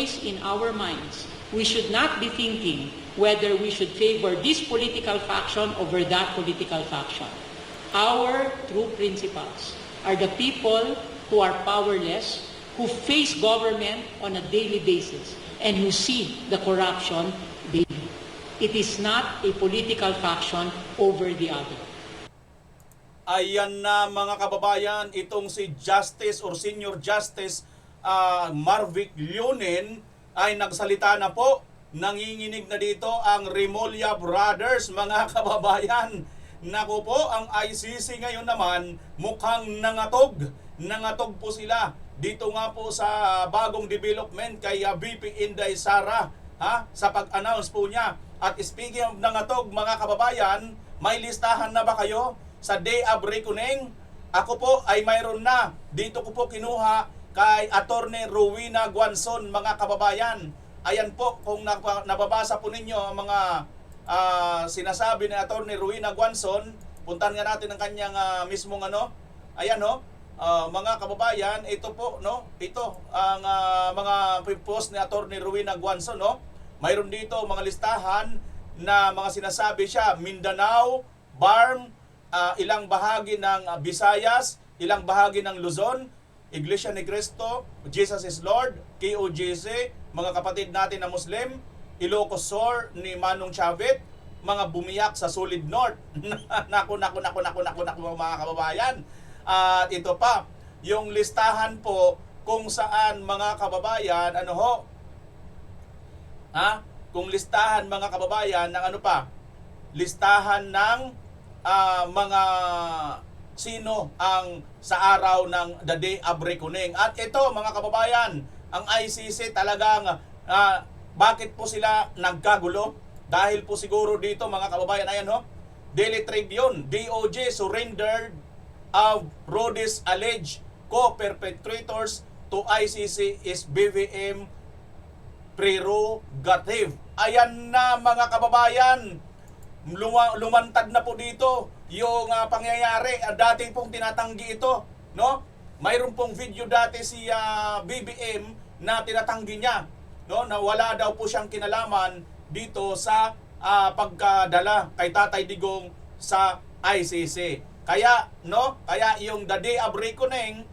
always in our minds. We should not be thinking whether we should favor this political faction over that political faction. Our true principles are the people who are powerless, who face government on a daily basis, and who see the corruption daily. It is not a political faction over the other. Ayan na mga kababayan, itong si Justice or Senior Justice Marvic Leonen ay nagsalita na po. Nanginginig na dito ang Remulla Brothers, mga kababayan. Naku po, ang ICC ngayon naman mukhang nangatog. Nangatog po sila dito nga po sa bagong development kay VP Inday Sara sa pag-announce po niya. At speaking of nangatog, mga kababayan, may listahan na ba kayo sa Day of Reckoning? Ako po ay mayroon na. Dito ko po kinuha kay Attorney Rowena Guanzon, mga kababayan. Ayan po, kung nababasa po ninyo ang mga sinasabi ni Attorney Rowena Guanzon, puntahan nga natin ang kanyang mismong ayan mga kababayan, ito po ito ang mga post ni Attorney Rowena Guanzon Mayroon dito mga listahan na mga sinasabi siya, Mindanao, BARM, ilang bahagi ng Visayas, ilang bahagi ng Luzon, Iglesia ni Cristo, Jesus is Lord, KOJC, mga kapatid natin na Muslim, Ilocos Sur ni Manong Chavit, mga bumiyak sa Solid North. Naku mga kababayan. At ito pa, yung listahan po kung saan mga kababayan, kung listahan mga kababayan ng listahan ng mga sino ang sa araw ng The Day of Reckoning. At ito mga kababayan, ang ICC talagang bakit po sila nagkagulo? Dahil po siguro dito mga kababayan, ayan Daily Tribune, DOJ surrendered of Rhodes alleged co-perpetrators to ICC is BBM prerogative. Ayan na mga kababayan, lumantad na po dito yung pangyayari. Dati pong tinatanggi ito, mayroon pong video dati si BBM na tinatanggi niya, na wala daw po siyang kinalaman dito sa pagkadala kay Tatay Digong sa ICC. Kaya yung The Day of Reckoning,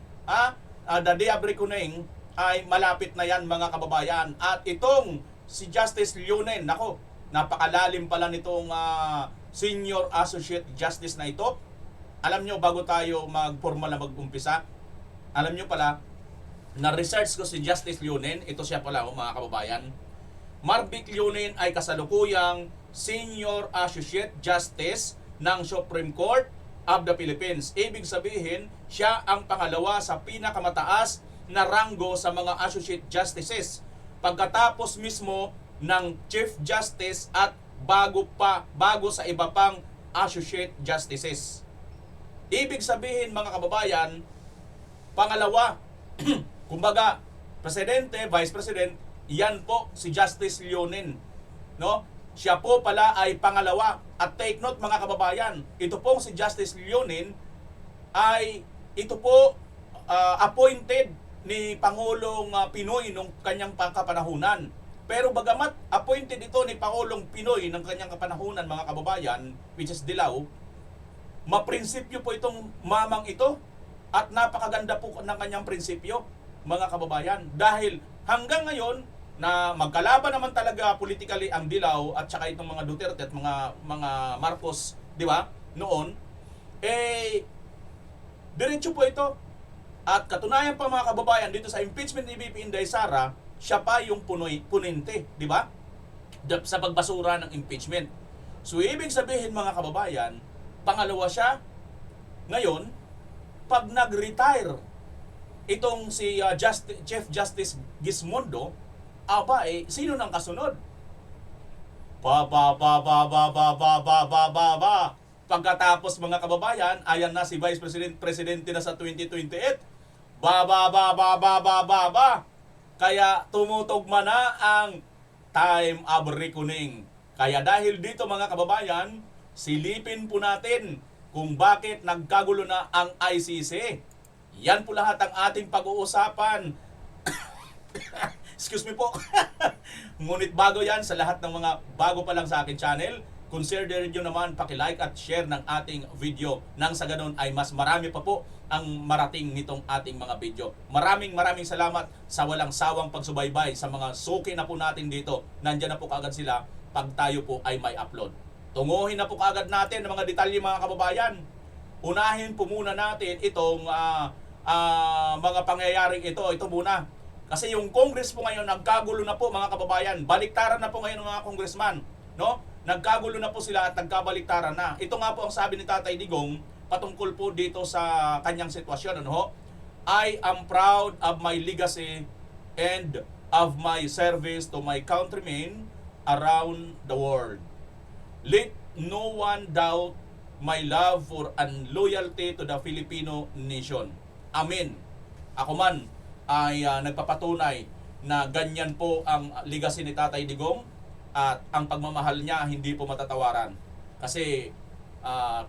The Day of Reckoning ay malapit na yan mga kababayan. At itong si Justice Leonen, napakalalim pala nitong Senior Associate Justice na ito. Alam nyo, bago tayo mag-formal na mag-umpisa, alam nyo pala, na-research ko si Justice Leonen, ito siya pala mga kababayan. Marvic Leonen ay kasalukuyang Senior Associate Justice ng Supreme Court of the Philippines. Ibig sabihin, siya ang pangalawa sa pinakamataas na ranggo sa mga Associate Justices. Pagkatapos mismo ng Chief Justice at bago sa iba pang Associate Justices. Ibig sabihin mga kababayan, pangalawa, kumbaga, Presidente, Vice President, yan po si Justice Leonen. Siya po pala ay pangalawa. At take note mga kababayan, ito pong si Justice Leonen ay ito po appointed ni Pangulong Pinoy nung kanyang pangkapanahunan. Pero bagamat appointed ito ni Pangulong Pinoy ng kanyang kapanahunan mga kababayan, which is Dilao, maprinsipyo po itong mamang ito at napakaganda po ng kanyang prinsipyo mga kababayan. Dahil hanggang ngayon na magkalaban naman talaga politically ang Dilao at saka itong mga Duterte at mga Marcos, di ba? Noon, diretso po ito. At katunayan pa mga kababayan dito sa impeachment ni VP Inday Sara, siya pa yung punente, di ba? Sa pagbasura ng impeachment. So ibig sabihin mga kababayan, pangalawa siya. Ngayon, pag nag-retire itong si Chief Justice Gismondo, sino nang kasunod? Pagkatapos mga kababayan, ayan na si Vice Presidente na sa 2028. Kaya tumutugma na ang time of reckoning. Kaya dahil dito mga kababayan, silipin po natin kung bakit nagkagulo na ang ICC. Yan po lahat ang ating pag-uusapan Excuse me po. Ngunit bago yan sa lahat ng mga bago pa lang sa akin channel, consider nyo naman paki-like at share ng ating video nang sa ganun ay mas marami pa po ang marating nitong ating mga video. Maraming salamat sa walang sawang pagsubaybay sa mga suki na po natin dito. Nandyan na po kaagad sila pag tayo po ay may upload. Tunguhin na po kaagad natin ang mga detalye mga kababayan. Unahin po muna natin itong mga pangyayaring ito. Ito muna. Kasi yung Congress po ngayon, nagkagulo na po mga kababayan. Baliktaran na po ngayon ng mga congressman. No? Nagkagulo na po sila at nagkabaliktaran na. Ito nga po ang sabi ni Tatay Digong patungkol po dito sa kanyang sitwasyon. Ano ho? I am proud of my legacy and of my service to my countrymen around the world. Let no one doubt my love for and loyalty to the Filipino nation. Amen. Ako man ay nagpapatunay na ganyan po ang legacy ni Tatay Digong at ang pagmamahal niya hindi po matatawaran. Kasi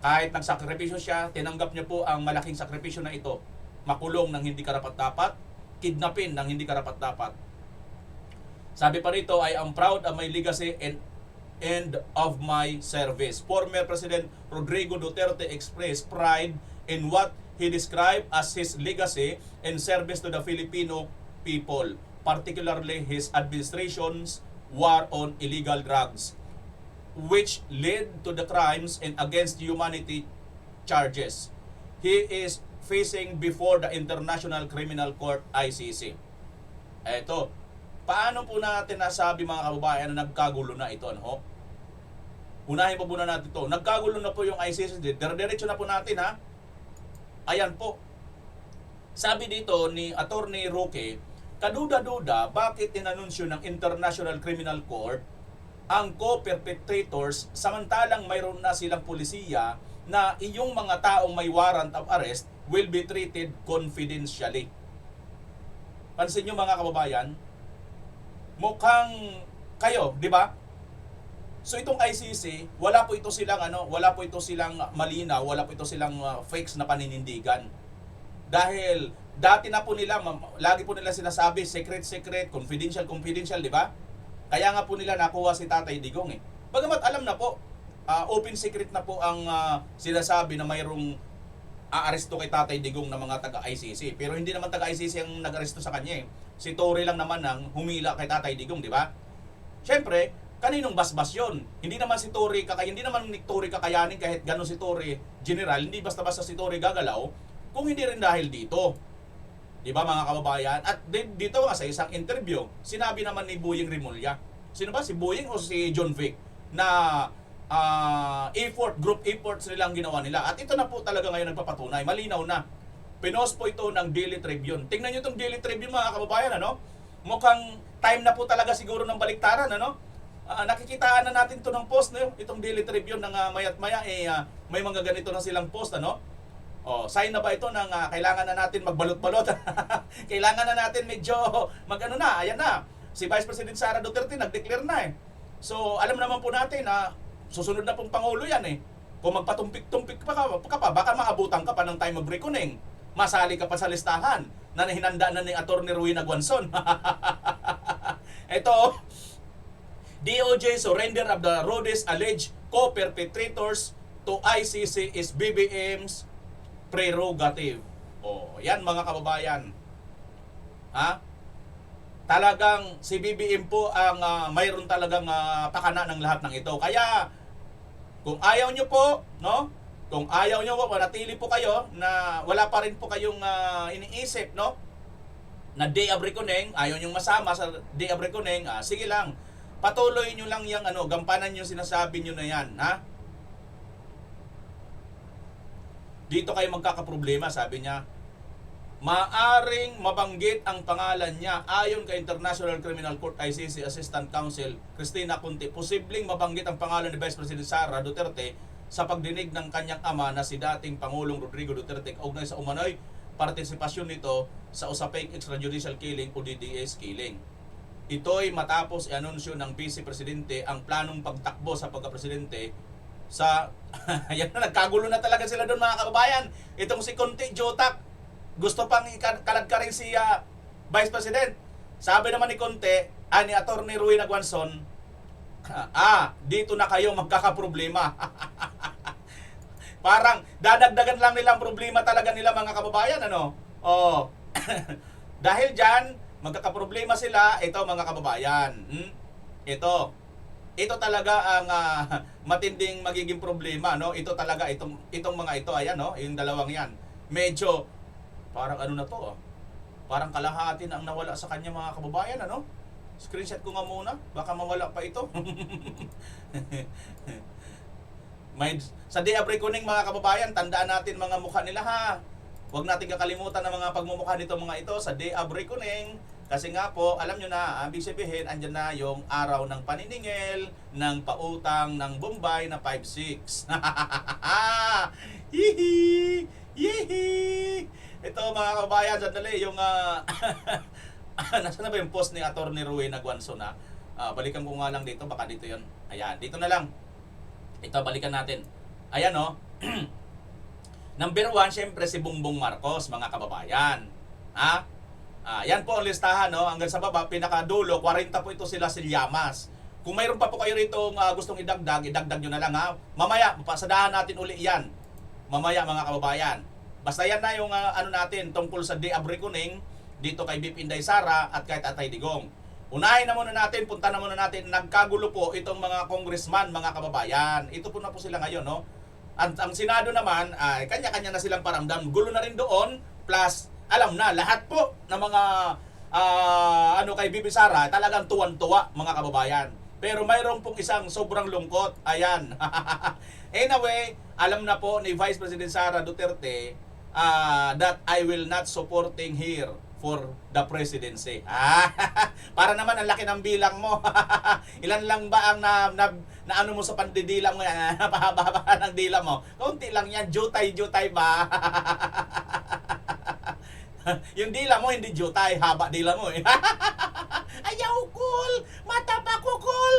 kahit nagsakripisyo siya, tinanggap niya po ang malaking sakripisyo na ito. Makulong ng hindi karapat-dapat, kidnapin ng hindi karapat-dapat. Sabi pa rito, I am proud of my legacy and of my service. Former President Rodrigo Duterte expressed pride in what he described as his legacy and service to the Filipino people, particularly his administration's war on illegal drugs, which led to the crimes and against humanity charges he is facing before the International Criminal Court, ICC. Eto, paano po natin nasabi mga kababayan na nagkagulo na ito? Ano? Unahin po muna natin ito. Nagkagulo na po yung ICC. Diretso na po natin ha. Ayan po. Sabi dito ni Attorney Roque, kaduda-duda bakit inanunsyo ng International Criminal Court ang co-perpetrators samantalang mayroon na silang polisiya na iyong mga taong may warrant of arrest will be treated confidentially. Pansin nyo mga kababayan, mukhang kayo, di ba? So itong ICC, wala po ito silang malinaw, wala po ito silang fakes na paninindigan. Dahil dati na po nila, lagi po nila sinasabi, secret, confidential, di ba? Kaya nga po nila nakuha si Tatay Digong eh. Bagamat alam na po, open secret na po ang sinasabi na mayroong aaresto kay Tatay Digong na mga taga-ICC. Pero hindi naman taga-ICC ang nag-aresto sa kanya eh. Si Tory lang naman ang humila kay Tatay Digong, di ba? Siyempre, kaninong basbas yun? Hindi naman ni Tory kakayanin kahit gano'n si Tory general, hindi basta-basta si Tory gagalaw, kung hindi rin dahil dito. Di ba mga kababayan? At dito nga sa isang interview, sinabi naman ni Boyeng Rimulya. Sino ba? Si Boyeng o si John Vic? Na group efforts nilang ginawa nila. At ito na po talaga ngayon nagpapatunay. Malinaw na. Pinost po ito ng Daily Tribune. Tingnan nyo itong Daily Tribune mga kababayan. Ano? Mukhang time na po talaga siguro ng baliktaran. Ano? Nakikitaan na natin ito ng post. No? Itong Daily Tribune ng mayat maya may mga ganito na silang post. Ano? Sign na ba ito ng kailangan na natin magbalot-balot? Kailangan na natin medyo ayan na. Si Vice President Sara Duterte nag-declare na eh. So, alam naman po natin na susunod na pong Pangulo yan eh. Kung magpatumpik-tumpik pa ka, baka maabutan ka pa ng time of reckoning. Masali ka pa sa listahan na hinanda na ni Atty. Rowena Guanzon. Ito, DOJ surrender of the Rhodes alleged co-perpetrators to ICC is BBM's prerogative. Yan mga kababayan. Ha? Talagang si BBM po ang mayroon talagang pakana ng lahat ng ito. Kaya kung ayaw nyo po, no? Kung ayaw nyo po, manatili po kayo na wala pa rin po kayong iniisip, no? Na day of reckoning, ayaw nyo masama sa day of reckoning, sige lang. Patuloy nyo lang yung gampanan nyo sinasabi nyo na yan, ha? Dito kayo magkakaproblema, sabi niya. Maaring mabanggit ang pangalan niya ayon kay International Criminal Court ICC Assistant Counsel Cristina Conti. Posibleng mabanggit ang pangalan ni Vice President Sara Duterte sa pagdinig ng kanyang ama na si dating Pangulong Rodrigo Duterte kaugnay sa umano'y partisipasyon nito sa usaping extrajudicial killing o DDS killing. Ito'y matapos i-anunsyo ng Vice Presidente ang planong pagtakbo sa pagka-presidente sa yan na, nagkagulo na talaga sila doon mga kababayan. Itong si Conti Jotak gusto pang kalag ka rin si Vice President. Sabi naman ni Conte, ni Attorney Ruy Nagwanson, dito na kayo magkakaproblema. Parang dadagdagan lang nilang problema talaga nila mga kababayan, ano? Oh. Dahil diyan, magkakaproblema sila, ito mga kababayan. Ito talaga ang matinding magiging problema, no? Ito talaga itong mga ito, ayan, no? Yung dalawang 'yan. Medyo parang ano na to, parang kalahati na ang nawala sa kanya mga kababayan, ano? Screenshot ko nga muna, baka mawala pa ito. Sa Day of Reckoning mga kababayan, tandaan natin mga mukha nila, ha. Huwag natin kakalimutan ng mga pagmumukha nito mga ito sa Day of Reckoning. Kasi nga po, alam nyo na, ibig sabihin, andyan na yung araw ng paniningil, ng pautang ng Bombay na 5-6. Hihi! Hihi! Ito mga kababayan, sandali, yung nasaan na ba yung post ni Attorney Ruy Nagwanson, na balikan ko nga lang dito, baka dito yun. Ayan, dito na lang. Ito, balikan natin. Ayan, no? Number 1, syempre si Bongbong Marcos, mga kababayan. Yan po ang listahan, no? Hanggang sa baba, pinakadulo, 40 po ito sila Llamas. Kung mayroon pa po kayo rito gustong idagdag nyo na lang, ha? Mamaya, pasadahan natin uli yan. Mamaya, mga kababayan. Basta yan na yung ano natin tungkol sa Day of Reckoning dito kay BP Inday Sara at kay Tatay Digong. Unahin na muna natin, punta na muna natin, nagkagulo po itong mga congressman, mga kababayan. Ito po na po sila ngayon, no? Ang Senado naman, kanya-kanya na silang paramdam. Gulo na rin doon, plus alam na, lahat po ng mga kay Bibi Sara, talagang tuwan-tuwa mga kababayan. Pero mayroon pong isang sobrang lungkot. Ayan. Anyway, alam na po ni Vice President Sara Duterte that I will not supporting here for the presidency. Para naman ang laki ng bilang mo. Ilan lang ba ang na ano mo sa pandidilang mo yan? Napahaba ng dila mo. Kaunti lang yan, jutay-jutay ba? Yung dila mo hindi jutay, haba dila mo eh. Ayaw cool, mata pa ko cool.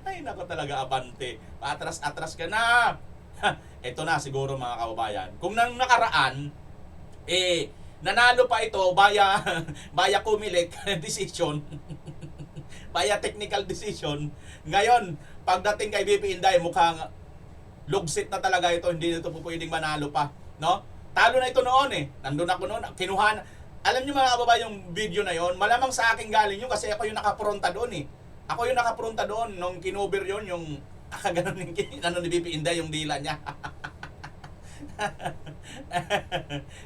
Ay nako talaga, abante. Atras-atras ka na. Ito na siguro mga kababayan. Kung nang nakaraan nanalo pa ito via Comelec decision. Via technical decision. Ngayon, pagdating kay BP Inday, mukhang lugsit na talaga ito, hindi na ito po pwedeng manalo pa, no? Talo na ito noon eh. Nandun ako noon, kinuha. Alam niyo mga kababayan, yung video na yon, malamang sa akin galing yun kasi ako yung nakapronta doon eh. Ako yung nakapronta doon nung kinover yon, yung akaganon ni BP Inday, yung dila niya.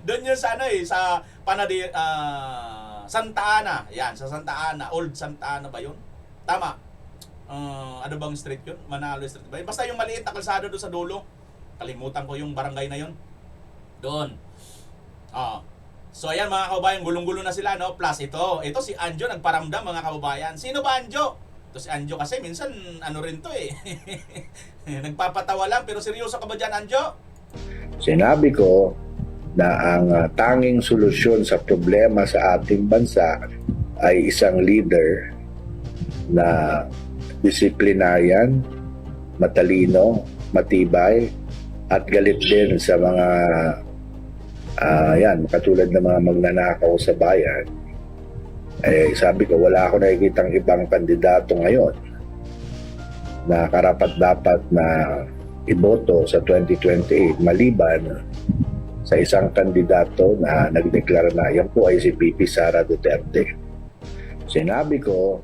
Doon yun sa sa Santa Ana. Yan, sa Santa Ana, Old Santa Ana ba yun? Tama. Ano bang street yun? Manalo Street ba? Basta yung maliit na kalsada doon sa dulo. Kalimutan ko yung barangay na yun. Doon. So ayan mga kababayan, gulong-gulo na sila, no? Plus ito si Anjo nagparamdam mga kababayan. Sino ba Anjo? Ito si Anjo kasi minsan ano rin to eh. Nagpapatawa lang pero seryoso ka ba dyan, Anjo? Sinabi ko na ang tanging solusyon sa problema sa ating bansa ay isang leader na disiplinaryan, matalino, matibay, at galit din sa mga katulad ng mga magnanakaw sa bayan. Sabi ko, wala ako nakikitang ibang kandidato ngayon na karapat-dapat na iboto sa 2028 maliban sa isang kandidato na nagdeklara na yan po ay si BP Sara Duterte. Sinabi ko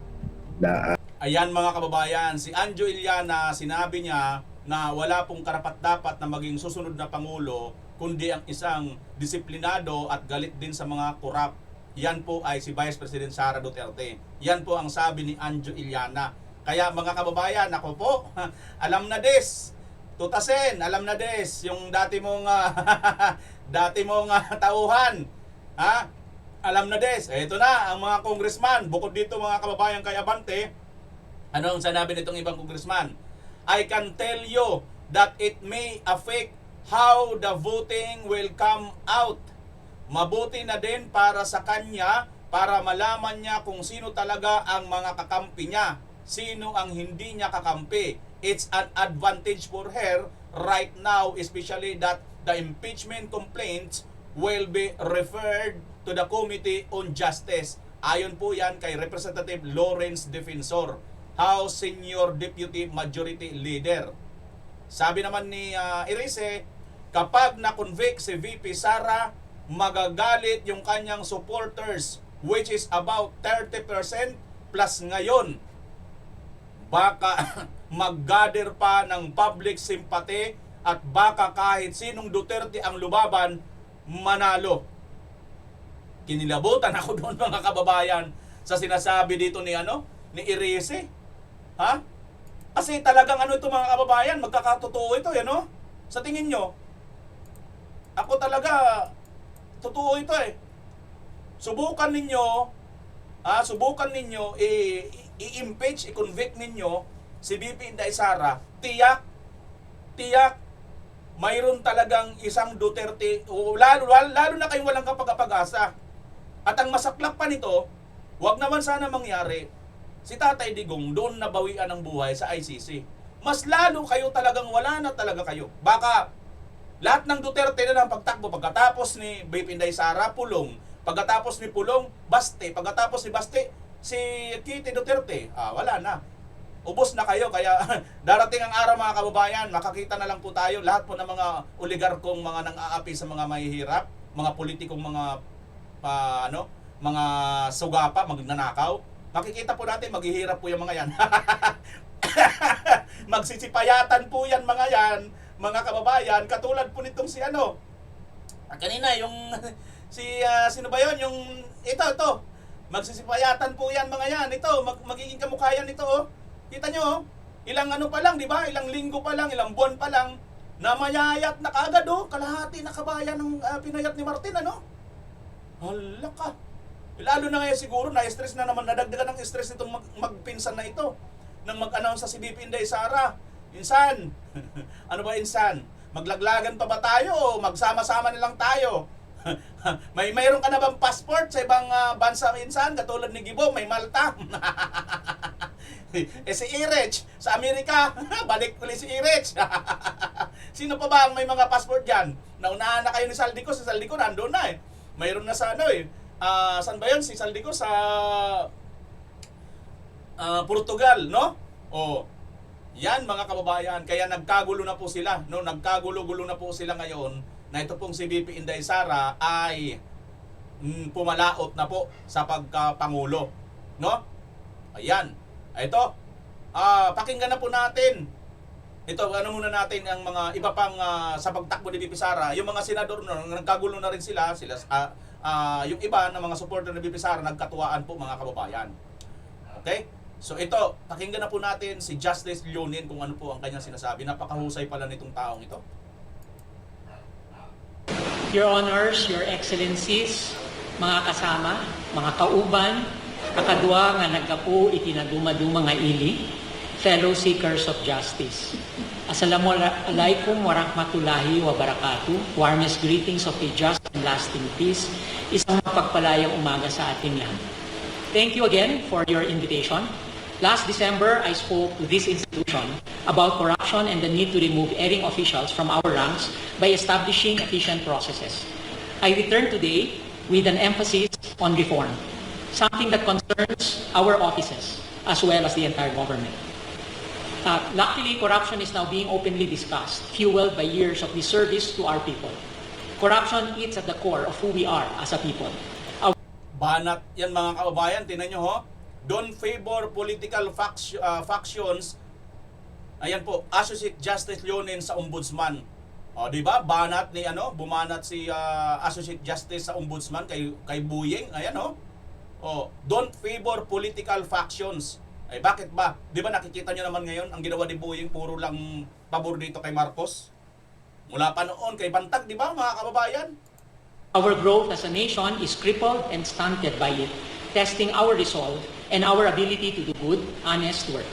na ayan mga kababayan, si Anjo Iliana, sinabi niya na wala pong karapat-dapat na maging susunod na Pangulo kundi ang isang disiplinado at galit din sa mga korap. Yan po ay si Vice President Sara Duterte. Yan po ang sabi ni Anjo Iliana. Kaya mga kababayan, ako po, alam na des, tutasin, alam na des, yung dati mong tauhan. Alam na des. Ito na ang mga congressman. Bukod dito mga kababayan kay Abante, anong sanabi nitong ibang congressman? I can tell you that it may affect how the voting will come out. Mabuti na din para sa kanya para malaman niya kung sino talaga ang mga kakampi niya, sino ang hindi niya kakampi. It's an advantage for her right now, especially that the impeachment complaints will be referred to the Committee on Justice. Ayon po yan kay Representative Lawrence Defensor, House Senior Deputy Majority Leader. Sabi naman ni Erice, kapag na-convict si VP Sara, magagalit yung kanyang supporters, which is about 30% plus ngayon. Baka mag-gather pa ng public sympathy at baka kahit sinong Duterte ang lubaban, manalo. Kinilabutan ako doon mga kababayan sa sinasabi dito ni Erice. Ha? Kasi talagang ito mga kababayan, magkakatotoo ito, Sa tingin nyo, ako talaga, totoo ito eh. Subukan ninyo i-impeach, i-convict ninyo si VP Inday Sara, tiyak, mayroon talagang isang Duterte, lalo na kayong walang kapag-asa. At ang masaklap pa nito, wag naman sana mangyari, si Tatay Digong doon nabawian ng buhay sa ICC. Mas lalo kayo talagang wala na talaga kayo. Baka lahat ng Duterte na lang pagtakbo, pagkatapos ni VP Inday Sara, pulong. Pagkatapos ni Pulong, Baste. Pagkatapos ni Baste, si Kitty Duterte. Wala na. Ubos na kayo. Kaya darating ang araw mga kababayan, makakita na lang po tayo. Lahat po ng mga oligarkong mga nang-aapi sa mga mahihirap, mga politikong mga mga sugapa, magnanakaw. Makikita po natin, maghihirap po yung mga yan. Magsisipayatan po yan mga yan, mga kababayan, katulad po nitong si kanina yung sino ba yun? Yung ito magsisipayatan po yan mga yan. Ito magiging kamukha yan ito Kita nyo ilang pa lang, di ba? Ilang linggo pa lang, ilang buwan pa lang na mayayat na kaagad kalahati na kabayan ng pinayat ni Martin Hala ka. Lalo na ngayon siguro na-stress na naman, nadagdagan ng stress nitong magpinsan na ito nang mag-announce sa si VP Inday Sara. Insan, ano ba Insan? Maglaglagan pa ba tayo o magsama-sama na lang tayo? Mayroon ka na bang passport sa ibang bansa Insan? Katulad ni Gibo, may Malta. Si Irech sa Amerika, balik ulit si Irech. Sino pa ba ang may mga passport dyan? Naunahan na kayo ni Saldico, si Saldico nandun na Mayroon na sa saan ba yun? Si Saldico sa Portugal, no? Yan mga kababayan, kaya nagkagulo na po sila, nagkagulo-gulo na po sila ngayon na ito pong si VP Inday Sara ay pumalaot na po sa pagkapangulo, no? Ayan. Ito, pakinggan na po natin. Ito, muna natin ang mga iba pang sa pagtakbo ni VP Sara. Yung mga senador nagkagulo na rin sila yung iba ng mga supporter ni VP Sara nagkatuwaan po mga kababayan. Okay? So ito, pakinggan na po natin si Justice Leonin kung ano po ang kanyang sinasabi. Napakahusay pala nitong taong ito. Your Honors, Your Excellencies, mga kasama, mga kauban, kakadwa nga nagkapu itinaduma-duma nga ili, fellow seekers of justice. Assalamualaikum warahmatullahi wabarakatuh. Warmest greetings of a just and lasting peace. Isang mapagpalayang umaga sa ating lahat. Thank you again for your invitation. Last December, I spoke to this institution about corruption and the need to remove erring officials from our ranks by establishing efficient processes. I return today with an emphasis on reform, something that concerns our offices as well as the entire government. Luckily, corruption is now being openly discussed, fueled by years of disservice to our people. Corruption eats at the core of who we are as a people. Banat yan mga kababayan, tinan nyo don't favor political factions. Ayan po, Associate Justice Leonin sa Ombudsman. Di ba? Banat ni bumanat si Associate Justice sa Ombudsman kay Buying. Ayan don't favor political factions. Ay bakit ba? Di ba nakikita nyo naman ngayon ang ginawa ni Buying, puro lang pabor dito kay Marcos. Mula pa noon kay Bantag, di ba mga kababayan? Our growth as a nation is crippled and stunted by it, testing our resolve and our ability to do good, honest work.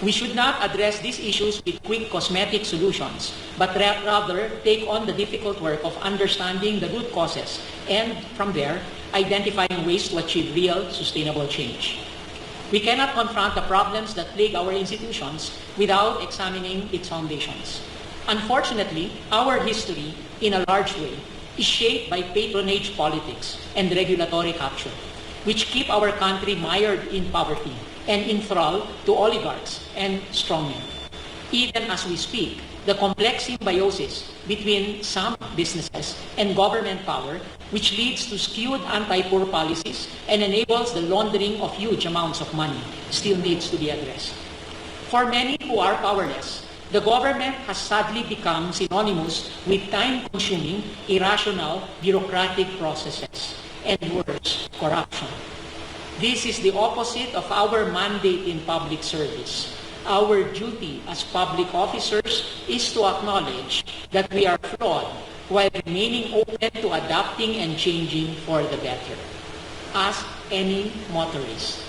We should not address these issues with quick cosmetic solutions, but rather take on the difficult work of understanding the root causes and, from there, identifying ways to achieve real, sustainable change. We cannot confront the problems that plague our institutions without examining its foundations. Unfortunately, our history, in a large way, is shaped by patronage politics and regulatory capture, which keep our country mired in poverty and enthralled to oligarchs and strongmen. Even as we speak, the complex symbiosis between some businesses and government power, which leads to skewed anti-poor policies and enables the laundering of huge amounts of money, still needs to be addressed. For many who are powerless, the government has sadly become synonymous with time-consuming, irrational, bureaucratic processes, and worse, corruption. This is the opposite of our mandate in public service. Our duty as public officers is to acknowledge that we are flawed while remaining open to adapting and changing for the better. Ask any motorist.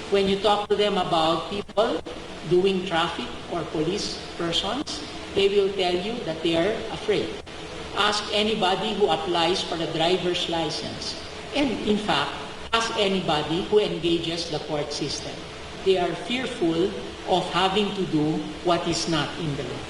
When you talk to them about people doing traffic or police persons, they will tell you that they are afraid. Ask anybody who applies for a driver's license. And in fact, ask anybody who engages the court system. They are fearful of having to do what is not in the law.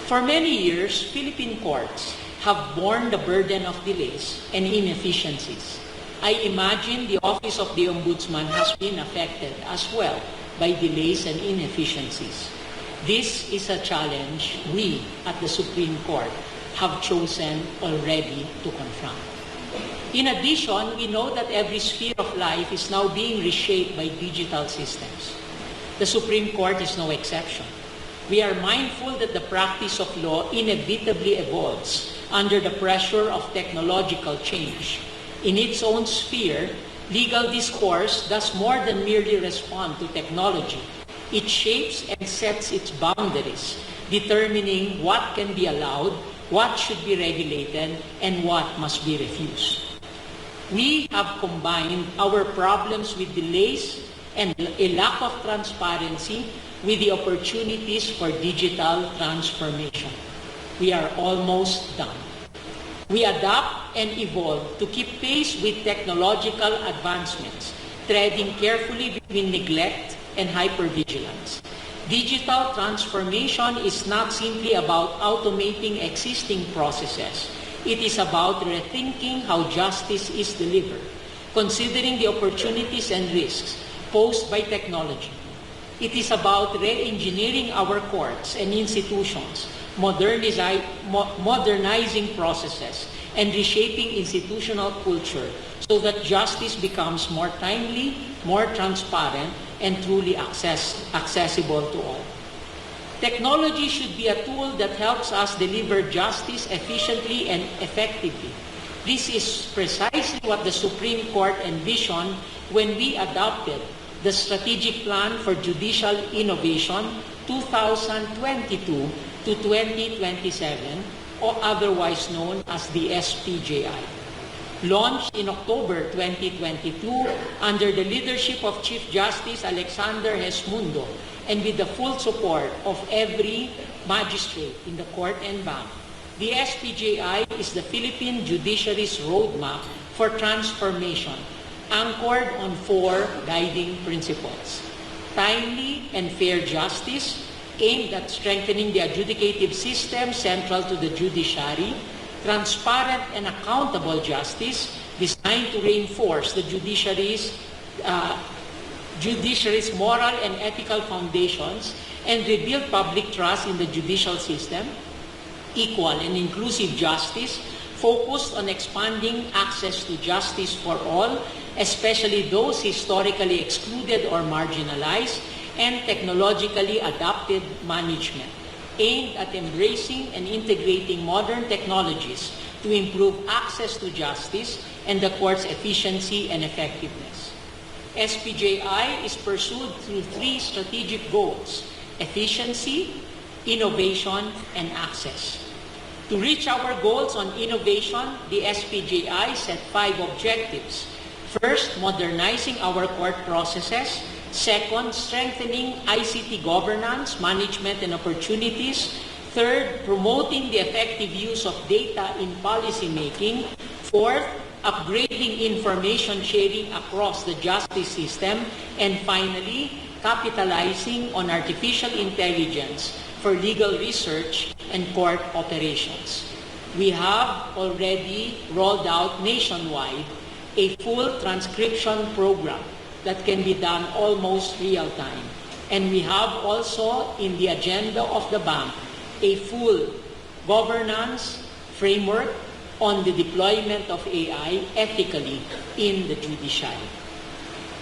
For many years, Philippine courts have borne the burden of delays and inefficiencies. I imagine the Office of the Ombudsman has been affected as well by delays and inefficiencies. This is a challenge we at the Supreme Court have chosen already to confront. In addition, we know that every sphere of life is now being reshaped by digital systems. The Supreme Court is no exception. We are mindful that the practice of law inevitably evolves under the pressure of technological change. In its own sphere, legal discourse does more than merely respond to technology. It shapes and sets its boundaries, determining what can be allowed, what should be regulated, and what must be refused. We have combined our problems with delays and a lack of transparency with the opportunities for digital transformation. We are almost done. We adapt and evolve to keep pace with technological advancements, treading carefully between neglect and hypervigilance. Digital transformation is not simply about automating existing processes. It is about rethinking how justice is delivered, considering the opportunities and risks posed by technology. It is about re-engineering our courts and institutions, modernizing processes, and reshaping institutional culture so that justice becomes more timely, more transparent, and truly accessible to all. Technology should be a tool that helps us deliver justice efficiently and effectively. This is precisely what the Supreme Court envisioned when we adopted the Strategic Plan for Judicial Innovation 2022 to 2027, or otherwise known as the SPJI. Launched in October 2022 under the leadership of Chief Justice Alexander Gesmundo and with the full support of every magistrate in the court and bank, the SPJI is the Philippine judiciary's roadmap for transformation, anchored on 4 guiding principles. Timely and fair justice, aimed at strengthening the adjudicative system central to the judiciary. Transparent and accountable justice, designed to reinforce the judiciary's moral and ethical foundations and rebuild public trust in the judicial system. Equal and inclusive justice, focused on expanding access to justice for all, especially those historically excluded or marginalized, and technologically adapted management, aimed at embracing and integrating modern technologies to improve access to justice and the court's efficiency and effectiveness. SPJI is pursued through 3 strategic goals: efficiency, innovation, and access. To reach our goals on innovation, the SPJI set 5 objectives. First, modernizing our court processes. Second, strengthening ICT governance, management, and opportunities. Third, promoting the effective use of data in policymaking. Fourth, upgrading information sharing across the justice system. And finally, capitalizing on artificial intelligence for legal research and court operations. we have already rolled out nationwide a full transcription program that can be done almost real time. And we have also in the agenda of the bank a full governance framework on the deployment of AI ethically in the judiciary.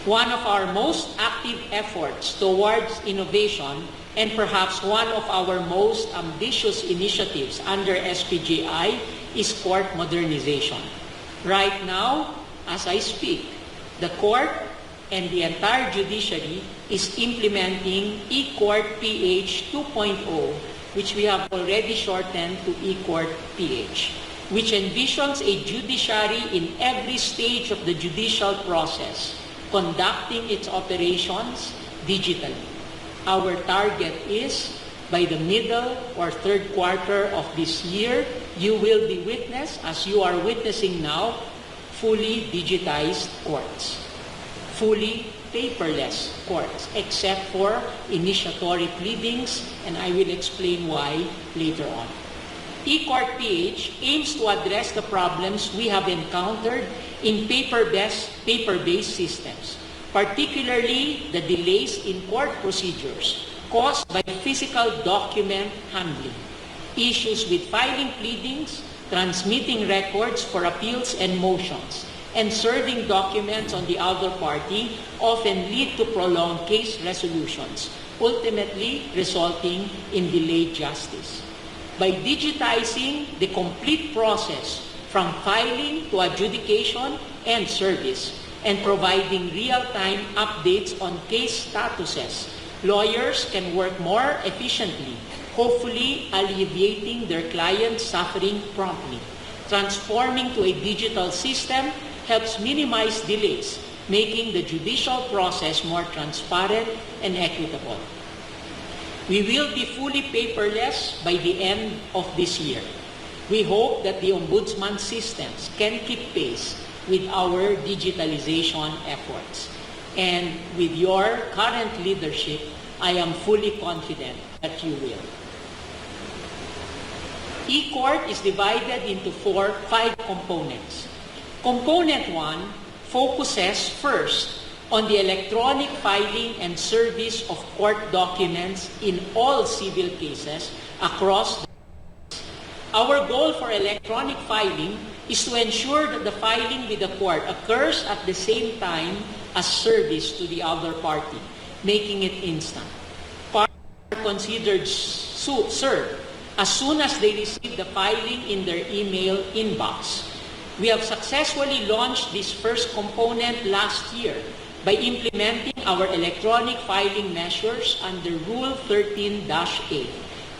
One of our most active efforts towards innovation and perhaps one of our most ambitious initiatives under SPGI is court modernization. Right now, as I speak, the court and the entire judiciary is implementing eCourt PH 2.0, which we have already shortened to eCourt PH, which envisions a judiciary in every stage of the judicial process, conducting its operations digitally. Our target is, by the middle or third quarter of this year, you will be witness, as you are witnessing now, fully digitized courts, fully paperless courts, except for initiatory pleadings, and I will explain why later on. eCourt PH aims to address the problems we have encountered in paper-based systems, particularly the delays in court procedures caused by physical document handling, issues with filing pleadings, transmitting records for appeals and motions, and serving documents on the other party often lead to prolonged case resolutions, ultimately resulting in delayed justice. By digitizing the complete process from filing to adjudication and service, and providing real-time updates on case statuses, lawyers can work more efficiently, hopefully alleviating their clients' suffering promptly. Transforming to a digital system helps minimize delays, making the judicial process more transparent and equitable. We will be fully paperless by the end of this year. We hope that the Ombudsman systems can keep pace with our digitalization efforts. And with your current leadership, I am fully confident that you will. eCourt is divided into five components. Component 1 focuses first on the electronic filing and service of court documents in all civil cases across the Our goal for electronic filing is to ensure that the filing with the court occurs at the same time as service to the other party, making it instant. Parties are considered served as soon as they receive the filing in their email inbox. We have successfully launched this first component last year by implementing our electronic filing measures under Rule 13-8,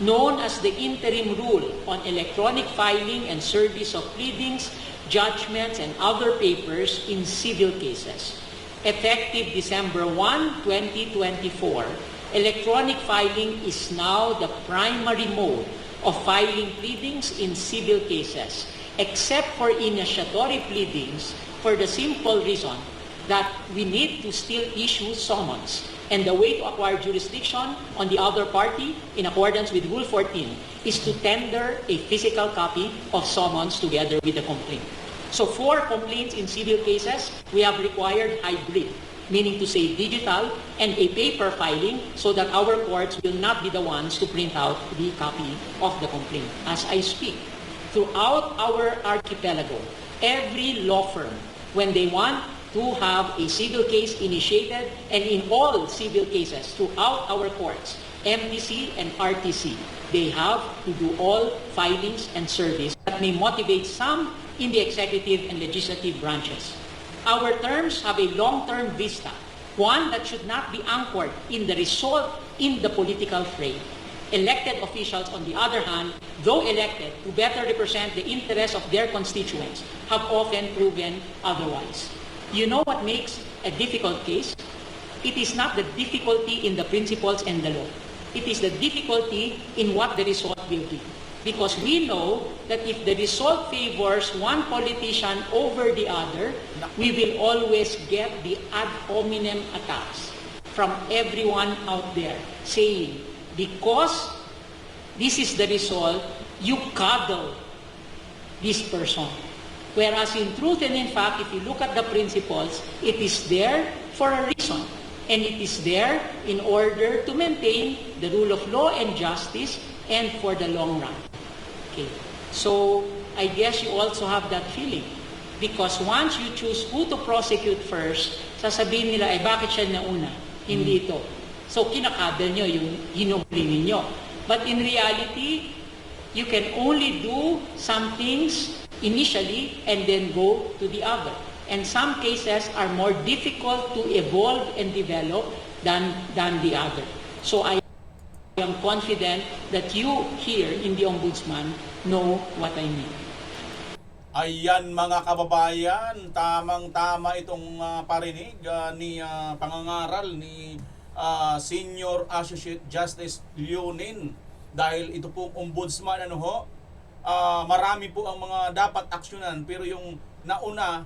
known as the Interim Rule on Electronic Filing and Service of Pleadings, Judgments, and Other Papers in Civil Cases. Effective December 1, 2024, electronic filing is now the primary mode of filing pleadings in civil cases, except for initiatory pleadings, for the simple reason that we need to still issue summons. And the way to acquire jurisdiction on the other party, in accordance with Rule 14, is to tender a physical copy of summons together with the complaint. So for complaints in civil cases, we have required hybrid, meaning to say digital and a paper filing, so that our courts will not be the ones to print out the copy of the complaint. As I speak, throughout our archipelago, every law firm, when they want to have a civil case initiated, and in all civil cases throughout our courts, MTC and RTC, they have to do all filings and service that may motivate some in the executive and legislative branches. Our terms have a long-term vista, one that should not be anchored in the result in the political fray. Elected officials, on the other hand, though elected to better represent the interests of their constituents, have often proven otherwise. You know what makes a difficult case? It is not the difficulty in the principles and the law. It is the difficulty in what the result will be. Because we know that if the result favors one politician over the other, we will always get the ad hominem attacks from everyone out there saying, because this is the result, you coddle this person. Whereas in truth and in fact, if you look at the principles, it is there for a reason. And it is there in order to maintain the rule of law and justice and for the long run. Okay. So, I guess you also have that feeling. Because once you choose who to prosecute first, sasabihin nila, bakit siya nauna? Hindi ito. So, kinakabel nyo yung hinuli ninyo. But in reality, you can only do some things initially and then go to the other. And some cases are more difficult to evolve and develop than the other. So I am confident that you here in the Ombudsman know what I mean. Ayan mga kababayan, tamang-tama itong parinig ni pangangaral ni Senior Associate Justice Leonin. Dahil ito pong ombudsman, marami po ang mga dapat aksyonan, pero yung nauna,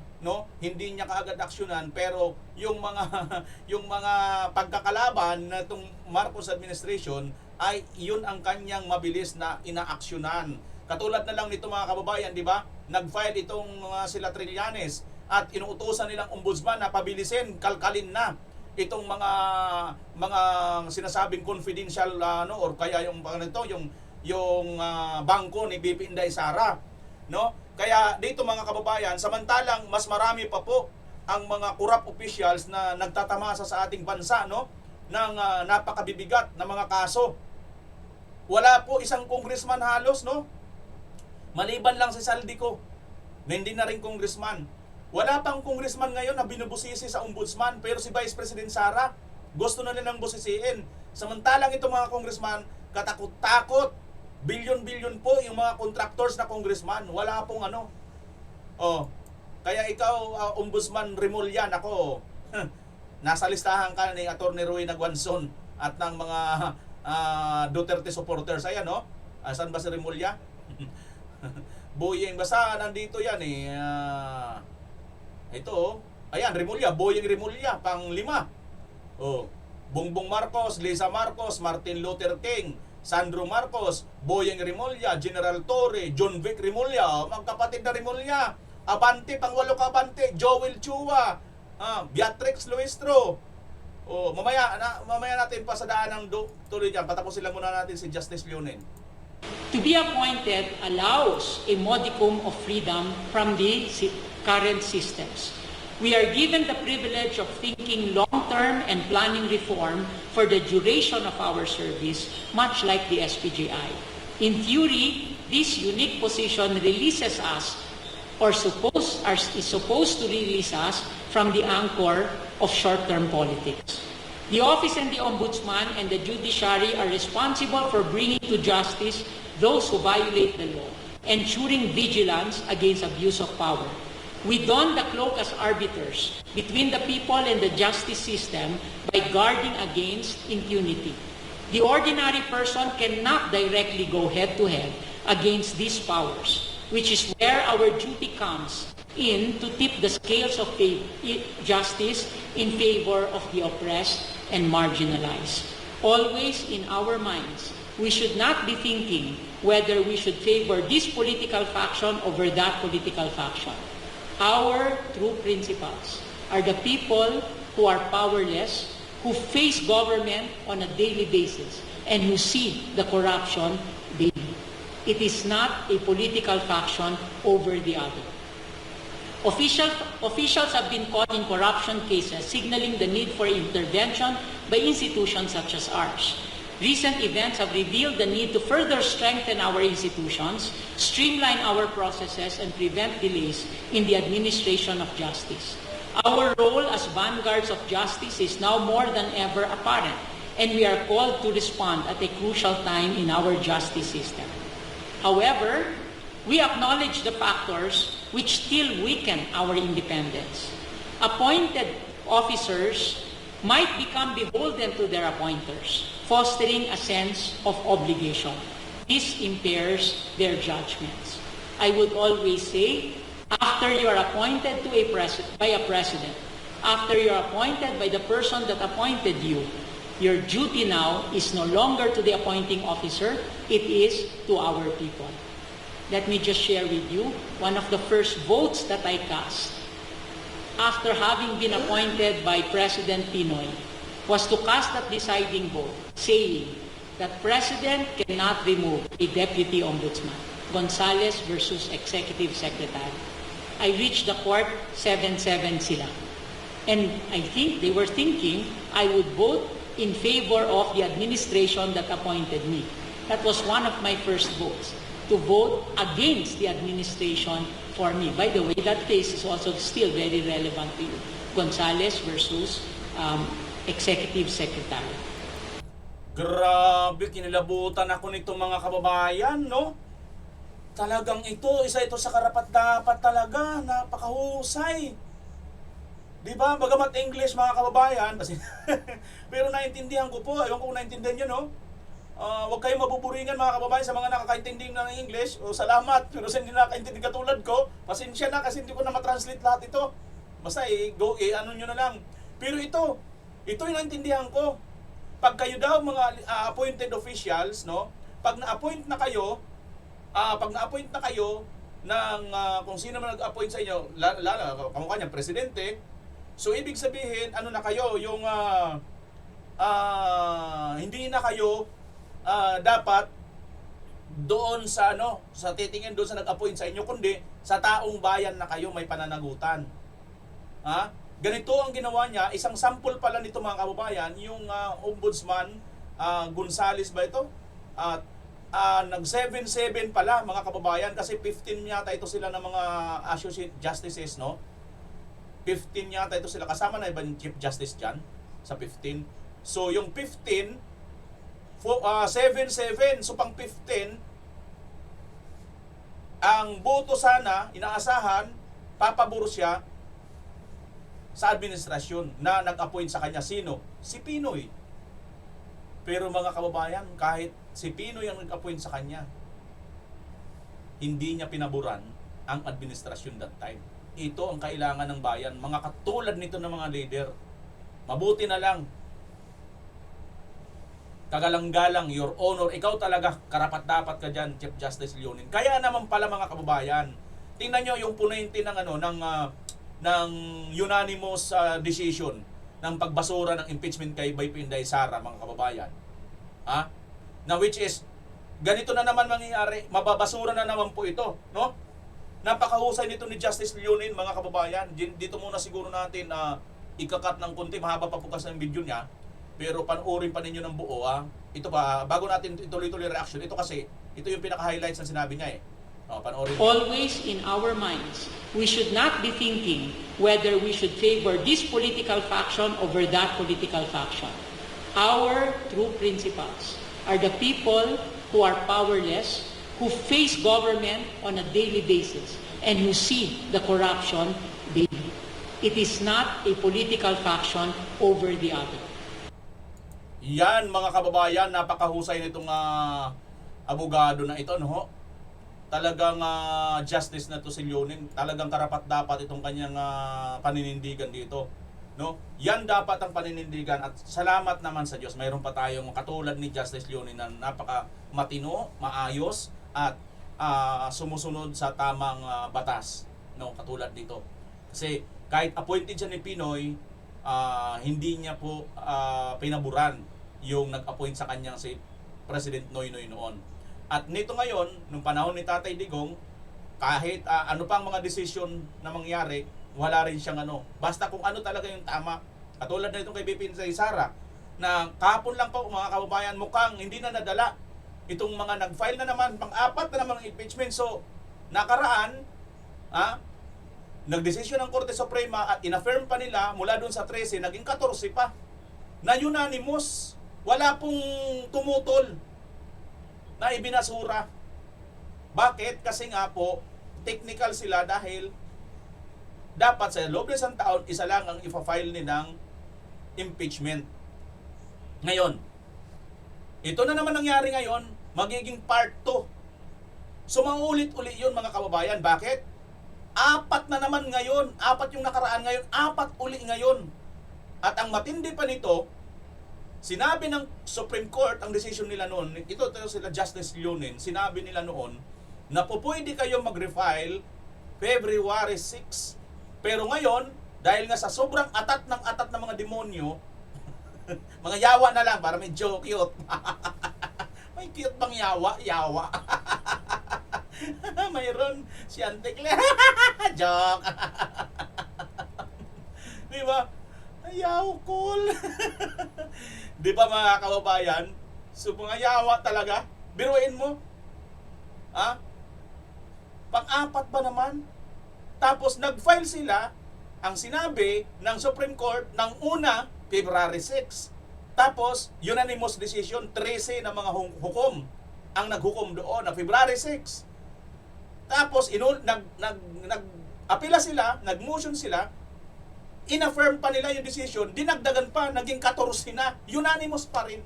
hindi niya kaagad aksyonan, pero yung mga yung mga pagkakalaban na itong Marcos administration ay yun ang kanyang mabilis na inaaksyonan. Katulad na lang nito mga kababayan, di ba? Nag-file itong sila Trillanes at inuutosan nilang ombudsman na pabilisin, kalkalin na itong mga sinasabing confidential or kaya yung bangko ni BP Inday Sara, Kaya dito mga kababayan, samantalang mas marami pa po ang mga corrupt officials na nagtatamasa sa ating bansa, ng napakabibigat na mga kaso. Wala po isang congressman halos, Maliban lang si Saldico, na hindi na rin congressman. Wala pang congressman ngayon na binubusisi sa ombudsman, pero si Vice President Sara gusto na nilang busisiin. Samantalang itong mga congressman, katakot-takot, bilyon-bilyon po yung mga contractors na congressman. Wala pong kaya ikaw, Ombudsman Remulla, ako, nasa listahan ka ni Atty. Roy Naguanzon at ng mga Duterte supporters. Ayan, saan ba si Remulla? Boyeng, basta nandito yan ito, ayan, Remulla, Boyeng Remulla, pang-5. Bongbong Marcos, Lisa Marcos, Martin Luther King, Sandro Marcos, Boyeng Remulla, General Torre, John Vic Remulla, magkapatid na Remulla, Abante, pang-8 ka Abante, Joel Chua, Beatrix Luistro. Mamaya natin pasadaan ng tuloy dyan. Patapusin lang muna natin si Justice Leonin. To be appointed allows a modicum of freedom from the current systems. We are given the privilege of thinking long-term and planning reform for the duration of our service, much like the SPGI. In theory, this unique position releases us, is supposed to release us from the anchor of short-term politics. The office and the ombudsman and the judiciary are responsible for bringing to justice those who violate the law, ensuring vigilance against abuse of power. We don the cloak as arbiters between the people and the justice system by guarding against impunity. The ordinary person cannot directly go head-to-head against these powers, which is where our duty comes in to tip the scales of justice in favor of the oppressed and marginalized. Always in our minds, we should not be thinking whether we should favor this political faction over that political faction. Our true principles are the people who are powerless, who face government on a daily basis, and who see the corruption daily. It is not a political faction over the other. Officials have been caught in corruption cases, signaling the need for intervention by institutions such as ours. Recent events have revealed the need to further strengthen our institutions, streamline our processes, and prevent delays in the administration of justice. Our role as vanguards of justice is now more than ever apparent, and we are called to respond at a crucial time in our justice system. However, we acknowledge the factors which still weaken our independence. Appointed officers might become beholden to their appointers, fostering a sense of obligation. This impairs their judgments. I would always say, after you are appointed by a president, after you are appointed by the person that appointed you, your duty now is no longer to the appointing officer, it is to our people. let me just share with you one of the first votes that I cast after having been appointed by President Pinoy was to cast that deciding vote, saying that President cannot remove a Deputy Ombudsman, Gonzales versus Executive Secretary. I reached the court 7-7 sila. And I think they were thinking I would vote in favor of the administration that appointed me. That was one of my first votes, to vote against the administration for me. By the way, that case is also still very relevant to you. Gonzales versus Executive Secretary. Grabe, kinilabutan ako nito mga kababayan, no? Talagang isa ito sa karapat-dapat talaga, napakahusay. Di ba? Bagamat English mga kababayan, kasi pero naintindihan ko po, ayaw ko kung naintindihan nyo, no? Huwag kayong mabuburingan mga kababayan sa mga nakakaintindi ng English. O, salamat, pero sa hindi nakakaintindi katulad ko, pasensya na kasi hindi ko na matranslate lahat ito. Basta ano nyo na lang. Pero ito yung naintindihan ko. Pag kayo daw mga appointed officials, no? Pag na-appoint na kayo ng kung sino man nag-appoint sa inyo, lalo kamukha niya presidente, so ibig sabihin ano na kayo, yung hindi na kayo dapat doon sa sa titingin doon sa nag-appoint sa inyo, kundi sa taong bayan na kayo may pananagutan. Ganito ang ginawa niya, isang sample pala nito mga kababayan, yung Ombudsman Gonzales ba ito? Nag 7-7 pala mga kababayan, kasi 15 yata ito sila ng mga associate justices, no? 15 yata ito sila, kasama na ibang Chief Justice dyan sa 15. So yung 15 7-7, so pang 15 ang boto sana inaasahan papabor siya sa administrasyon na nag-appoint sa kanya. Sino? Si Pinoy. Pero mga kababayan, kahit si Pinoy ang nag-appoint sa kanya, hindi niya pinaboran ang administrasyon that time. Ito ang kailangan ng bayan. Mga katulad nito ng mga leader, mabuti na lang, kagalang-galang, Your Honor, ikaw talaga, karapat-dapat ka dyan, Chief Justice Leonin. Kaya naman pala mga kababayan, tingnan nyo yung punainti ng unanimous decision ng pagbasura ng impeachment kay Vice Inday Sara, mga kababayan. Na which is, ganito na naman mangyayari, mababasura na naman po ito, no? Napakahusay nito ni Justice Leonin, mga kababayan. Dito muna siguro natin ikakat ng konti, mahaba pa po kasi ng video niya, pero panoorin pa ninyo ng buo. Ito pa, bago natin ituloy-tuloy reaction, ito kasi, ito yung pinaka-highlights ng sinabi niya panoorin. Always in our minds, we should not be thinking whether we should favor this political faction over that political faction. Our true principles are the people who are powerless, who face government on a daily basis, and who see the corruption daily. It is not a political faction over the other. Yan mga kababayan, napakahusay nitong abogado na ito, no? Talagang justice na to si Leonin, talagang karapat-dapat itong kanyang paninindigan dito, no? Yan dapat ang paninindigan, at salamat naman sa Diyos, mayroon pa tayong katulad ni Justice Leonin na napaka matino, maayos at sumusunod sa tamang batas, no? Katulad dito. Kasi kahit appointed siya ni Pinoy, hindi niya po pinaburan yung nag-appoint sa kanyang si President Noynoy noon. At nito ngayon, nung panahon ni Tatay Digong, kahit ano pang mga desisyon na mangyari, wala rin siyang basta kung ano talaga yung tama. Katulad na itong kay Vice Inday Sara, na kahapon lang po mga kababayan, mukhang hindi na nadala itong mga nag-file na naman, pang-apat na naman impeachment. So, nakaraan, nagdesisyon ng Korte Suprema at inaffirm pa nila mula dun sa 13, naging 14 pa. Na unanimous, wala pong tumutol na ibinasura. Bakit? Kasi nga po, technical sila dahil dapat sa loob ng isang taon, isa lang ang ipa-file nilang impeachment. Ngayon, ito na naman nangyari ngayon, magiging part 2. So, maulit-uli yun mga kababayan. Bakit? 4 na naman ngayon, 4 yung nakaraan ngayon, 4 uli ngayon. At ang matindi pa nito, sinabi ng Supreme Court, ang decision nila noon, ito sila Justice Leonin, sinabi nila noon na po pwede kayo mag-refile February 6. Pero ngayon, dahil nga sa sobrang atat ng mga demonyo, mga yawa na lang para medyo cute. May cute bang yawa? Yawa. Mayroon si Auntie Claire. Joke. Di ba? Ayaw, cool. Di ba mga kababayan? So mga yawa talaga. Biruin mo. Ha? Pang-apat ba naman? Tapos nag-file sila, ang sinabi ng Supreme Court ng una, February 6. Tapos, unanimous decision, 13 na mga hukom ang naghukom doon na February 6. Tapos, nag-apila sila, nag-motion sila, inaffirm pa nila yung decision, dinagdagan pa, naging 14 na, unanimous pa rin.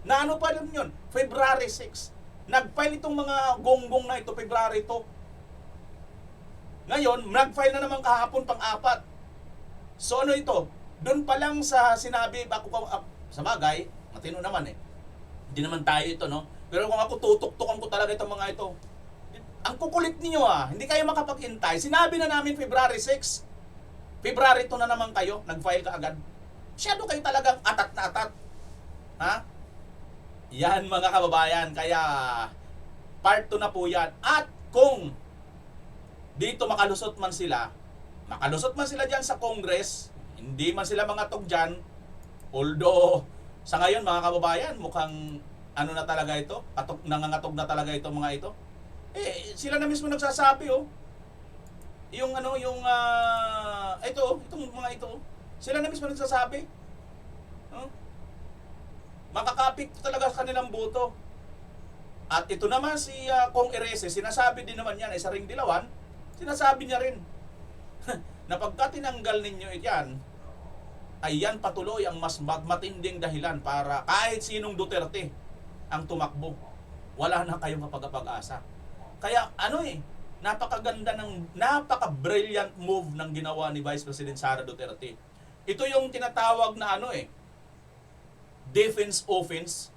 Na ano pa rin yun? February 6. Nag-file itong mga gonggong na ito, February 2. Ngayon, nag-file na naman kahapon pang-apat. So ano ito? Doon pa lang sa sinabi, sa bagay, matino naman eh. Hindi naman tayo ito, no? Pero kung ako tutuktukan ko talaga itong mga ito, ang kukulit niyo hindi kayo makapaghintay. Sinabi na namin February 6. February 2 na naman kayo, nag-file ka agad. Masyado kayo talagang atat na atat. Ha? Yan mga kababayan, kaya part 2 na po yan. At kung dito makalusot man sila dyan sa Congress, hindi man sila mga tog dyan, although sa ngayon mga kababayan, mukhang ano na talaga ito, nangangatog na talaga ito mga ito. Sila na mismo nagsasabi yung itong mga ito, sila na mismo nagsasabi. Makakapit talaga sa kanilang boto. At ito naman si Kong Erese, sinasabi din naman yan, sa Ring Dilawan, sinasabi niya rin na pagka tinanggal ninyo yan, ay yan patuloy ang mas matinding dahilan para kahit sinong Duterte ang tumakbo, wala na kayong mapag-asa. Kaya napakaganda napaka-brilliant move ng ginawa ni Vice President Sara Duterte. Ito yung tinatawag na defense offense.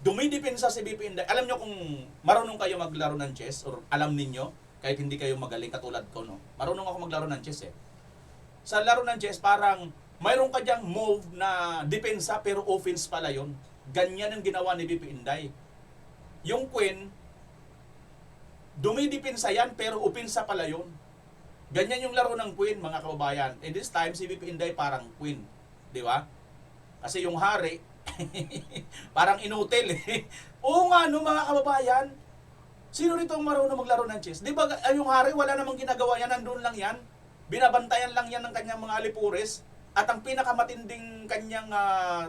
Dumidepensa si BP Inday. Alam nyo kung marunong kayo maglaro ng chess or alam ninyo, kahit hindi kayo magaling katulad ko, no? Marunong ako maglaro ng chess Sa laro ng chess, parang mayroon ka dyang move na depensa pero offense pala yon. Ganyan ang ginawa ni BP Inday. Yung queen, dumidepensa yan pero opensa pala yon. Ganyan yung laro ng queen, mga kababayan. And this time, si BP Inday parang queen. Di ba? Kasi yung hari, parang inutil Oo nga, mga kababayan. Sino rito ang marunong maglaro ng chess? Di ba yung hari, wala namang ginagawa yan, nandun lang yan. Binabantayan lang yan ng kanyang mga alipures. At ang pinakamatinding kanyang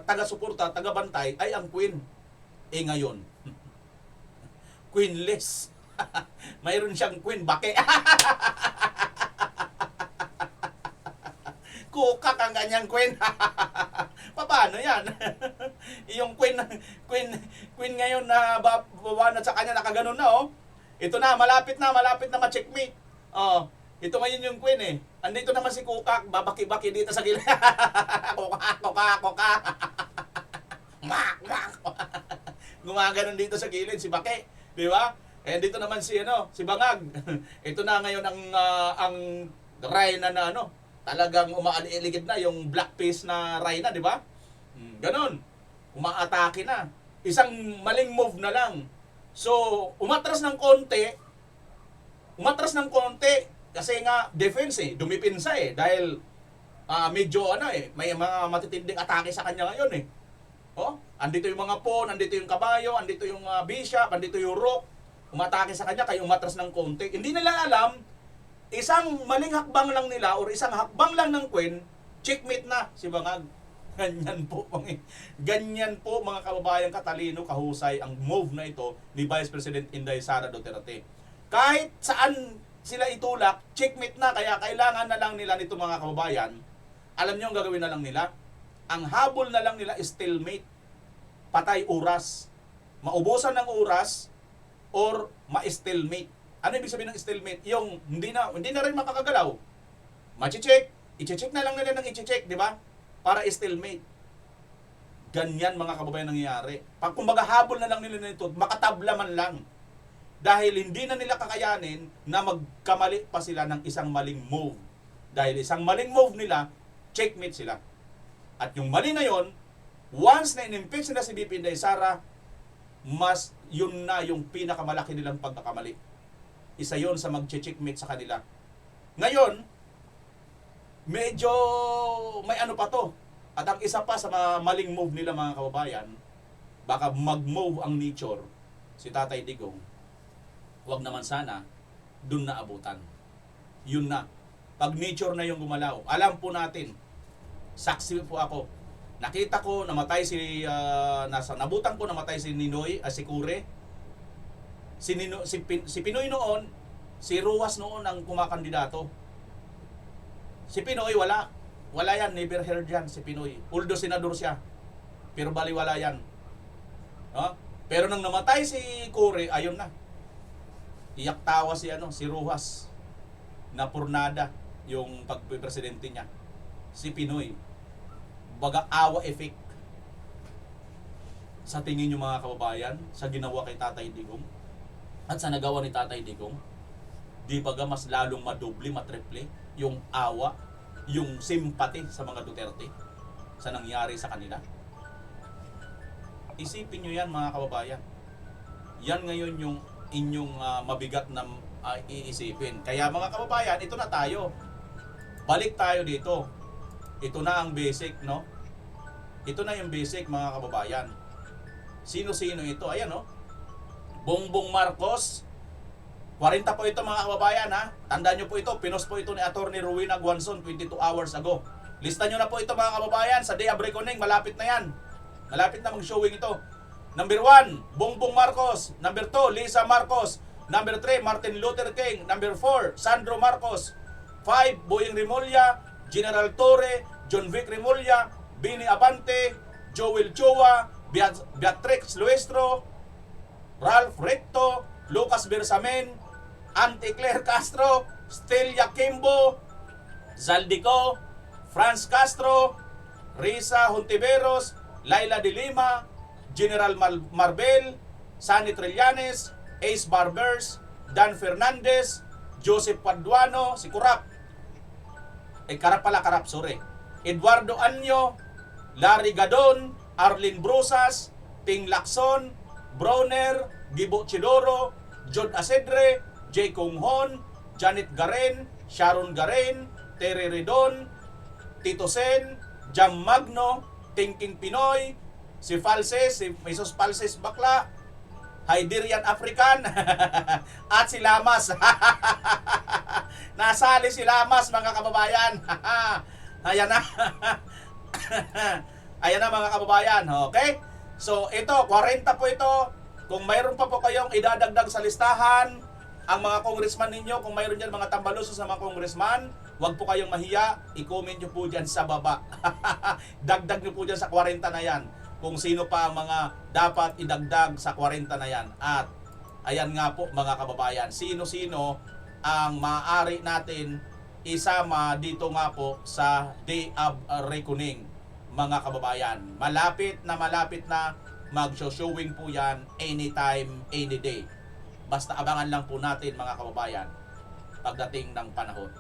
taga-suporta, taga-bantay, ay ang queen. Ngayon, queenless. Mayroon siyang queen, bake. Kukak ang kanyang queen. Paano yan? Yung queen ngayon na babanat sa kanya, nakaganon na Ito na, malapit na ma-checkmate. Ito ngayon yung queen Andito naman si Kukak, babaki-baki dito sa gilid. Kukak. Mak. Gumaganon dito sa gilid si Bake, di ba? Dito naman si Bangag. Ito na ngayon ang Rhina na talagang umaaligid na yung black face na Rhina, di ba? Ganon. Umaatake na. Isang maling move na lang. So, umatras ng konti kasi nga defense dumipinsa dahil medyo may mga matitinding atake sa kanya ngayon andito yung mga pawn, andito yung kabayo, andito yung bishop, andito yung rook, umatake sa kanya kaya umatras ng konti. Hindi nila alam, isang maling hakbang lang nila or isang hakbang lang ng queen, checkmate na si Bangag. Ganyan po mga kababayan, katalino, kahusay ang move na ito ni Vice President Inday Sara Duterte. Kahit saan sila itulak, checkmate na, kaya kailangan na lang nila nito mga kababayan. Alam niyo ang gagawin na lang nila? Ang habol na lang nila is stalemate. Patay oras. Maubusan ng oras or ma-stalemate. Ano ibig sabihin ng stalemate? Yung hindi na rin makakagalaw. I-check na lang nila ng i-check, di ba? Para stalemate. Ganyan mga kababayan nangyayari. Pag kumbaga habol na lang nila nito, makatabla man lang. Dahil hindi na nila kakayanin na magkamali pa sila ng isang maling move. Dahil isang maling move nila, checkmate sila. At yung mali na yon, once na in-impeach nila si BP Inday Sara, mas yun na yung pinakamalaki nilang pagkakamali. Isa yon sa mag-checkmate sa kanila. Ngayon, medyo may ano pa to. At ang isa pa sa mga maling move nila mga kababayan, baka mag-move ang nature, si Tatay Digong, wag naman sana, dun na abutan. Yun na. Pag nature na yung gumalaw, alam po natin, saksi po ako, nakita ko namatay nabutan ko namatay si Ninoy, si Kure, si Pinoy noon, si Ruas noon ang kumakandidato. Si Pinoy wala yan, never heard yan si Pinoy. Although senador siya, pero baliwala yan. No? Pero nang namatay si Kure, ayun na. Iyak tawa si Ruas na purnada yung pagpresidente niya. Si Pinoy. Baga awa effect. Sa tingin niyo mga kababayan, sa ginawa kay Tatay Digong at sa nagawa ni Tatay Digong, di baga mas lalong madoble, matriple yung awa, yung simpati sa mga Duterte sa nangyari sa kanila. Isipin niyo yan mga kababayan. Yan ngayon yung inyong mabigat na iisipin. Kaya mga kababayan, ito na tayo. Balik tayo dito. Ito na ang basic, no? Ito na yung basic mga kababayan. Sino-sino ito? Ayan, no? Bongbong Marcos. 40 po ito mga kababayan, ha? Tandaan nyo po ito. Pinost po ito ni Atty. Rowena Guanzon 22 hours ago. Lista nyo na po ito mga kababayan. Sa Day of Reckoning, malapit na yan. Malapit na mag-showing ito. Number 1, Bongbong Marcos. Number 2, Lisa Marcos. Number 3, Martin Luther King. Number 4, Sandro Marcos. 5, Boyeng Rimulya, General Torre, John Vic Rimulya, Bini Abante, Joel Chua, Beatrix Luestro, Ralph Recto, Lucas Bersamen, Auntie Claire Castro, Stelia Kimbo, Zaldico, Franz Castro, Risa Hontiveros, Laila de Lima, General Marbel, Sani Trillanes, Ace Barbers, Dan Fernandez, Joseph Paduano, si Kurap. Eduardo Anyo, Larry Gadon, Arlene Brusas, Ting Lacson, Bronner, Gibo Chidoro, Jod Asedre, Jay Konghon, Janet Garen, Sharon Garen, Terry Redon, Tito Sen, Jam Magno, Thinking Pinoy, si Falses, si Mesos Falses Bakla, Hyderian African, at si Lamas. Nasali si Lamas mga kababayan. Ayan na. Ayan na mga kababayan. Okay? So ito, 40 po ito. Kung mayroon pa po kayong idadagdag sa listahan, ang mga congressman ninyo, kung mayroon dyan mga tambaluso sa mga congressman, huwag po kayong mahiya, i-comment nyo po dyan sa baba. Dagdag nyo po dyan sa 40 na yan. Kung sino pa ang mga dapat idagdag sa 40 na yan. At ayan nga po mga kababayan, sino-sino ang maaari natin isama dito nga po sa Day of Reckoning mga kababayan. Malapit na mag-showing po yan anytime, any day. Basta abangan lang po natin mga kababayan pagdating ng panahon.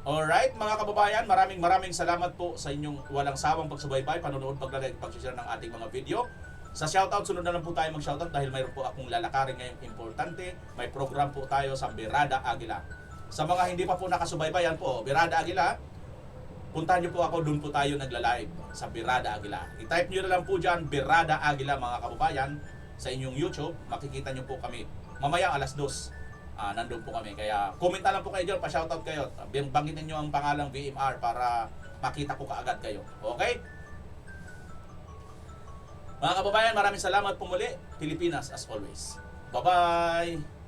Alright mga kababayan, maraming salamat po sa inyong walang sawang pagsubaybay, panonood, paglalike, pag-share ng ating mga video. Sa shoutout, sunod na lang po tayo mag-shoutout dahil mayroon po akong lalakarin ngayong importante. May program po tayo sa Birada Aguila. Sa mga hindi pa po nakasubaybayan po, Birada Aguila, puntahan nyo po ako, doon po tayo nagla-live sa Birada Aguila. I-type nyo na lang po dyan, Birada Aguila mga kababayan, sa inyong YouTube. Makikita nyo po kami mamaya alas 2. Nandun po kami. Kaya comment na lang po kayo dyan, pa-shoutout kayo. Banggitin nyo ang pangalang VMR para makita ko kaagad kayo. Okay? Mga kababayan, maraming salamat po muli. Pilipinas as always. Bye-bye!